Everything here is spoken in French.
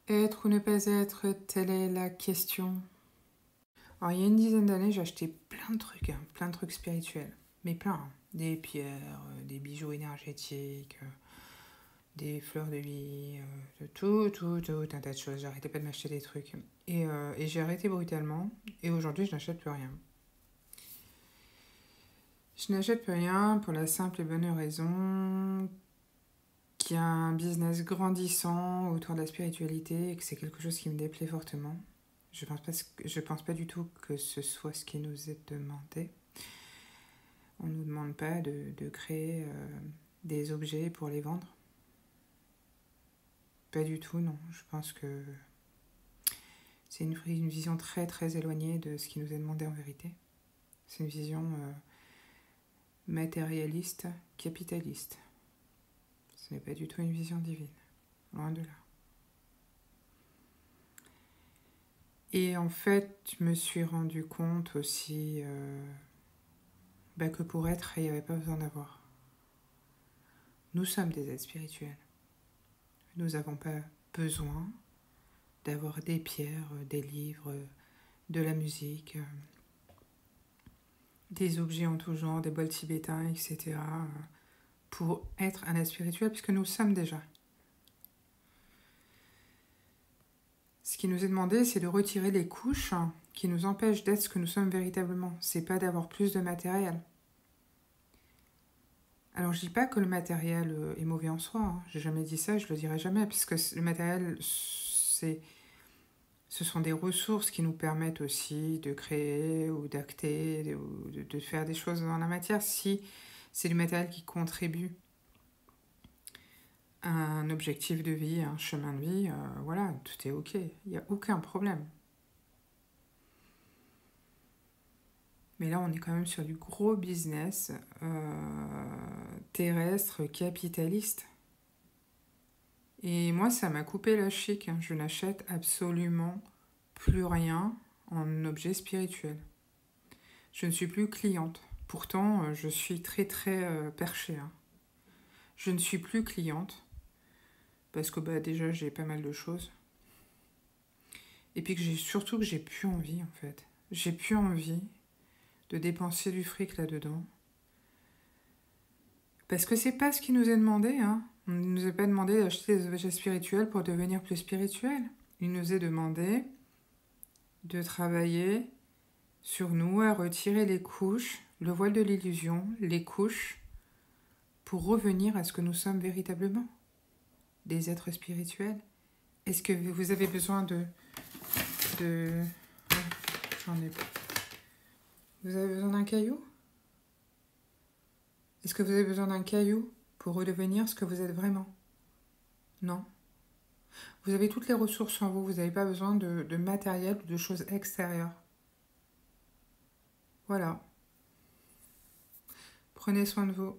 Être ou ne pas être, telle est la question. Alors, il y a une dizaine d'années, j'ai acheté plein de trucs spirituels. Mais plein, hein. Des pierres, des bijoux énergétiques, des fleurs de vie, de tout, un tas de choses. J'arrêtais pas de m'acheter des trucs. Et j'ai arrêté brutalement. Et aujourd'hui, je n'achète plus rien. Je n'achète plus rien pour la simple et bonne raison qu'il y a un business grandissant autour de la spiritualité et que c'est quelque chose qui me déplaît fortement. Je pense pas du tout que ce soit ce qui nous est demandé. On ne nous demande pas de créer des objets pour les vendre. Pas du tout, non. Je pense que c'est une vision très très éloignée de ce qui nous est demandé en vérité. C'est une vision matérialiste, capitaliste. Ce n'est pas du tout une vision divine. Loin de là. Et en fait, je me suis rendu compte aussi que pour être, il n'y avait pas besoin d'avoir. Nous sommes des êtres spirituels. Nous n'avons pas besoin d'avoir des pierres, des livres, de la musique, des objets en tout genre, des bols tibétains, etc. pour être un être spirituel, puisque nous le sommes déjà. Ce qui nous est demandé, c'est de retirer les couches qui nous empêchent d'être ce que nous sommes véritablement. C'est pas d'avoir plus de matériel. Alors je dis pas que le matériel est mauvais en soi, hein. J'ai jamais dit ça, je le dirai jamais, puisque le matériel, ce sont des ressources qui nous permettent aussi de créer ou d'acter, de faire des choses dans la matière, si c'est du matériel qui contribue à un objectif de vie, à un chemin de vie, voilà, tout est ok, il n'y a aucun problème. Mais là, on est quand même sur du gros business terrestre, capitaliste. Et moi, ça m'a coupé la chic. Je n'achète absolument plus rien en objet spirituel. Je ne suis plus cliente. Pourtant, je suis très très perchée. Je ne suis plus cliente parce que déjà, j'ai pas mal de choses. Et puis surtout que j'ai plus envie, en fait. J'ai plus envie de dépenser du fric là-dedans. Parce que c'est pas ce qui nous est demandé, hein. On ne nous a pas demandé d'acheter des objets spirituels pour devenir plus spirituel. Il nous est demandé de travailler sur nous, à retirer les couches, le voile de l'illusion, les couches, pour revenir à ce que nous sommes véritablement, des êtres spirituels. Est-ce que vous avez besoin de... Oh, j'en ai pas. Vous avez besoin d'un caillou? Est-ce que vous avez besoin d'un caillou pour redevenir ce que vous êtes vraiment? Non. Vous avez toutes les ressources en vous, vous n'avez pas besoin de matériel ou de choses extérieures. Voilà. Prenez soin de vous.